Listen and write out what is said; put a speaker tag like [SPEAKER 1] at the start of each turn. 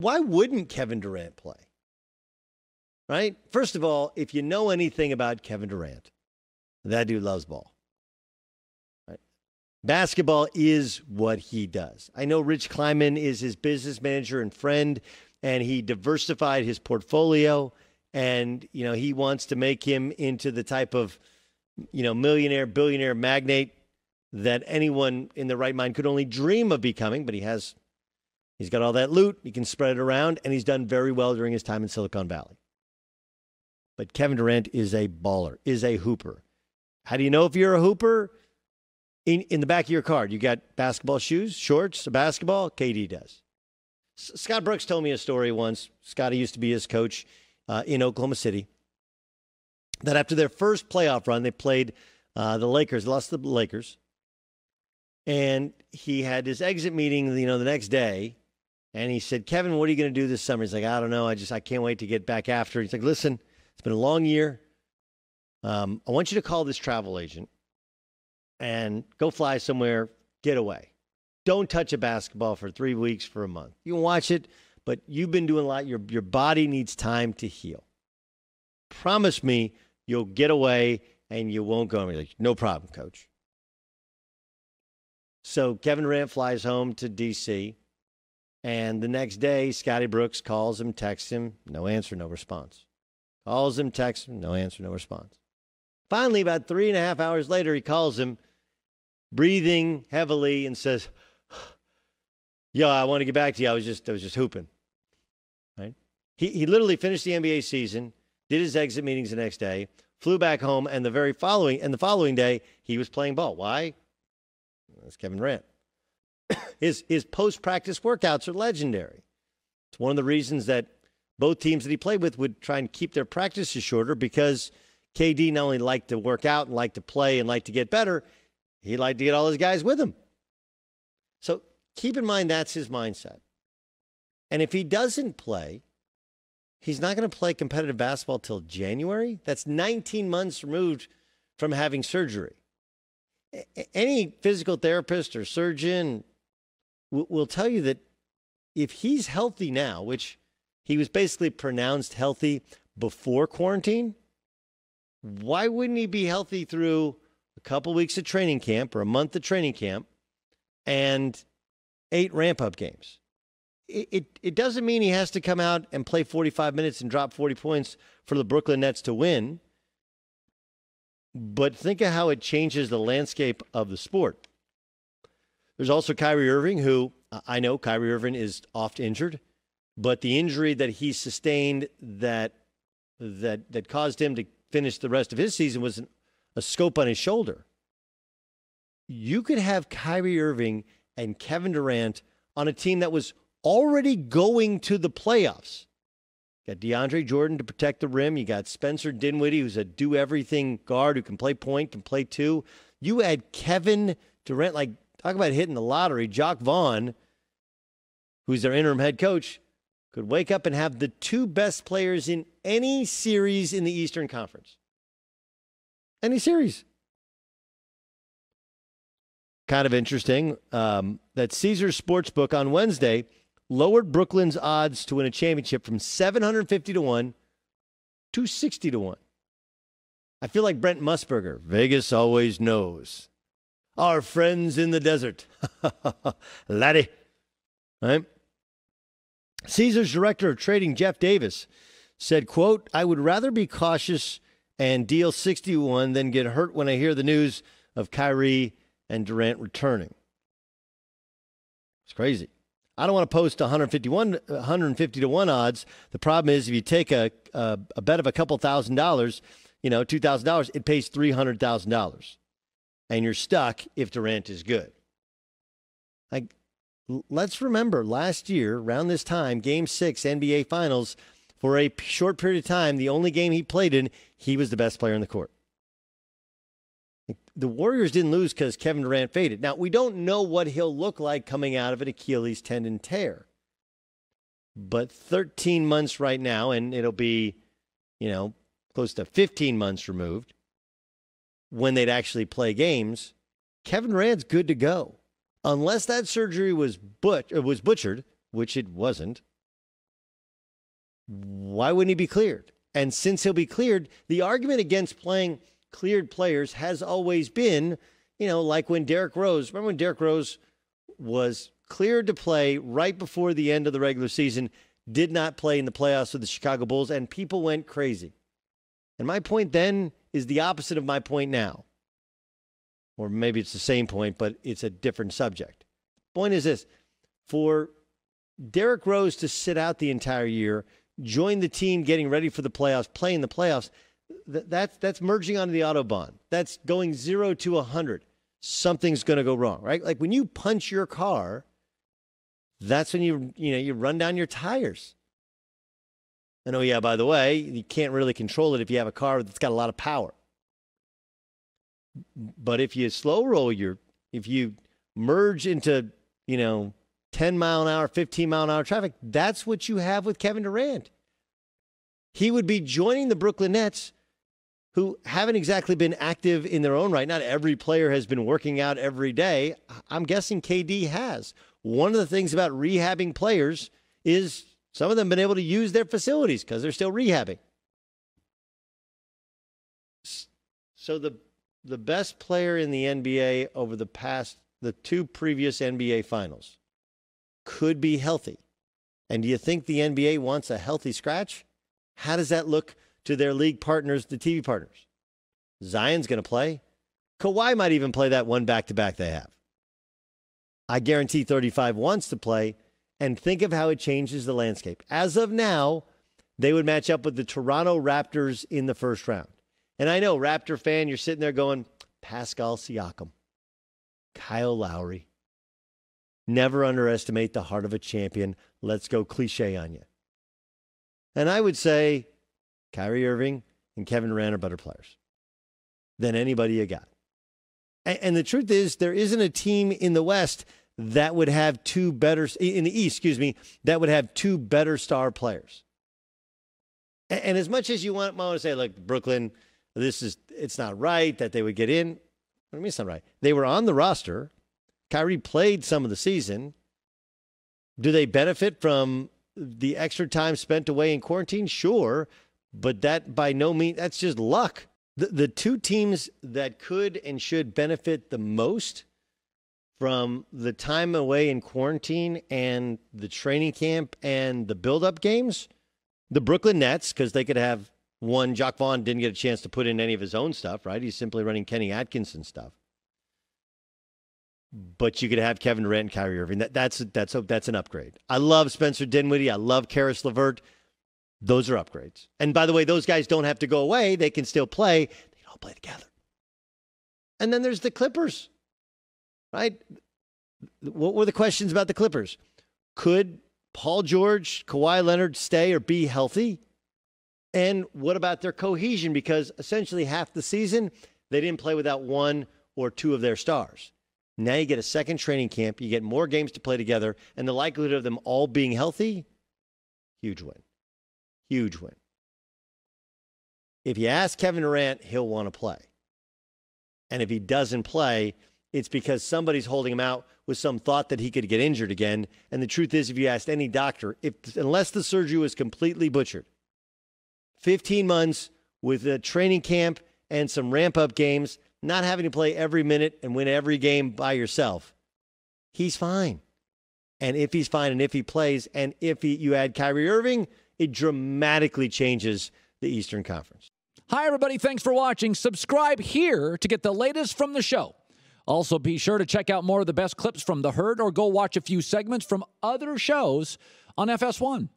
[SPEAKER 1] Why wouldn't Kevin Durant play? Right? First of all, if you know anything about Kevin Durant, that dude loves ball. Right? Basketball is what he does. I know Rich Kleiman is his business manager and friend, and he diversified his portfolio, and he wants to make him into the type of millionaire, billionaire magnate that anyone in their right mind could only dream of becoming. But he's got all that loot. He can spread it around, and he's done very well during his time in Silicon Valley. But Kevin Durant is a baller, is a hooper. How do you know if you're a hooper? In the back of your card, you got basketball shoes, shorts, a basketball. KD does. Scott Brooks told me a story once. Scotty used to be his coach in Oklahoma City. That after their first playoff run, they played the Lakers, lost to the Lakers. And he had his exit meeting, the next day. And he said, Kevin, what are you going to do this summer? He's like, I don't know. I can't wait to get back after it. He's like, listen, it's been a long year. I want you to call this travel agent and go fly somewhere, get away. Don't touch a basketball for 3 weeks, for a month. You can watch it, but you've been doing a lot. Your body needs time to heal. Promise me you'll get away and you won't go. He's like, no problem, coach. So Kevin Durant flies home to D.C., and the next day, Scotty Brooks calls him, texts him, no answer, no response. Calls him, texts him, no answer, no response. Finally, about 3.5 hours later, he calls him, breathing heavily, and says, "Yo, I want to get back to you. I was just hooping." Right? He literally finished the NBA season, did his exit meetings the next day, flew back home, and the following day, he was playing ball. Why? That's Kevin Durant. His post-practice workouts are legendary. It's one of the reasons that both teams that he played with would try and keep their practices shorter, because KD not only liked to work out and liked to play and liked to get better, he liked to get all his guys with him. So keep in mind that's his mindset. And if he doesn't play, he's not going to play competitive basketball till January. That's 19 months removed from having surgery. Any physical therapist or surgeon will tell you that if he's healthy now, which he was basically pronounced healthy before quarantine, why wouldn't he be healthy through a couple weeks of training camp or a month of training camp and 8 ramp-up games? It doesn't mean he has to come out and play 45 minutes and drop 40 points for the Brooklyn Nets to win. But think of how it changes the landscape of the sport. There's also Kyrie Irving, who I know Kyrie Irving is oft injured, but the injury that he sustained that caused him to finish the rest of his season was a scope on his shoulder. You could have Kyrie Irving and Kevin Durant on a team that was already going to the playoffs. You got DeAndre Jordan to protect the rim. You got Spencer Dinwiddie, who's a do-everything guard who can play point, can play two. You add Kevin Durant, like, talk about hitting the lottery. Jacques Vaughn, who's their interim head coach, could wake up and have the 2 best players in any series in the Eastern Conference. Any series. Kind of interesting that Caesars Sportsbook on Wednesday lowered Brooklyn's odds to win a championship from 750 to 1 to 60 to 1. I feel like Brent Musburger. Vegas always knows. Our friends in the desert. Laddie. Right? Caesars director of trading, Jeff Davis, said, quote, "I would rather be cautious and deal 61 than get hurt when I hear the news of Kyrie and Durant returning." It's crazy. I don't want to post 150 to 1 odds. The problem is if you take a bet of a couple $1,000, $2,000, it pays $300,000. And you're stuck if Durant is good. Like, let's remember last year, around this time, Game 6 NBA Finals, for a short period of time, the only game he played in, he was the best player on the court. The Warriors didn't lose because Kevin Durant faded. Now, we don't know what he'll look like coming out of an Achilles tendon tear. But 13 months right now, and it'll be, close to 15 months removed, when they'd actually play games, Kevin Durant's good to go. Unless that surgery was butchered, which it wasn't, why wouldn't he be cleared? And since he'll be cleared, the argument against playing cleared players has always been, like when Derrick Rose, remember when Derrick Rose was cleared to play right before the end of the regular season, did not play in the playoffs with the Chicago Bulls, and people went crazy. And my point then is the opposite of my point now. Or maybe it's the same point, but it's a different subject. Point is this. For Derrick Rose to sit out the entire year, join the team getting ready for the playoffs, play in the playoffs, that's merging onto the Autobahn. That's going 0 to 100. Something's going to go wrong, right? Like when you punch your car, that's when you run down your tires. And by the way, you can't really control it if you have a car that's got a lot of power. But if you slow roll if you merge into, 10 mile an hour, 15 mile an hour traffic, that's what you have with Kevin Durant. He would be joining the Brooklyn Nets, who haven't exactly been active in their own right. Not every player has been working out every day. I'm guessing KD has. One of the things about rehabbing players is some of them been able to use their facilities because they're still rehabbing. So the best player in the NBA over the two previous NBA finals could be healthy. And do you think the NBA wants a healthy scratch? How does that look to their league partners, the TV partners? Zion's going to play. Kawhi might even play that one back-to-back they have. I guarantee 35 wants to play. And think of how it changes the landscape. As of now, they would match up with the Toronto Raptors in the first round. And I know, Raptor fan, you're sitting there going, Pascal Siakam, Kyle Lowry. Never underestimate the heart of a champion. Let's go cliche on you. And I would say Kyrie Irving and Kevin Durant are better players than anybody you got. And the truth is, there isn't a team in the West that would have in the East, that would have two better star players. And as much as you want to say, look, Brooklyn, it's not right that they would get in. What do you mean it's not right? They were on the roster. Kyrie played some of the season. Do they benefit from the extra time spent away in quarantine? Sure. But that by no means, that's just luck. The two teams that could and should benefit the most from the time away in quarantine and the training camp and the build-up games, the Brooklyn Nets, because they could have one. Jacques Vaughn didn't get a chance to put in any of his own stuff, right? He's simply running Kenny Atkinson stuff. But you could have Kevin Durant and Kyrie Irving. That's an upgrade. I love Spencer Dinwiddie. I love Karis LeVert. Those are upgrades. And by the way, those guys don't have to go away. They can still play. They can all play together. And then there's the Clippers, right? What were the questions about the Clippers? Could Paul George, Kawhi Leonard stay or be healthy? And what about their cohesion? Because essentially half the season, they didn't play without one or two of their stars. Now you get a second training camp. You get more games to play together. And the likelihood of them all being healthy, huge win. Huge win. If you ask Kevin Durant, he'll want to play. And if he doesn't play, it's because somebody's holding him out with some thought that he could get injured again. And the truth is, if you asked any doctor, unless the surgery was completely butchered, 15 months with a training camp and some ramp-up games, not having to play every minute and win every game by yourself, he's fine. And if he's fine and if he plays and if you add Kyrie Irving, it dramatically changes the Eastern Conference.
[SPEAKER 2] Hi, everybody. Thanks for watching. Subscribe here to get the latest from the show. Also, be sure to check out more of the best clips from The Herd or go watch a few segments from other shows on FS1.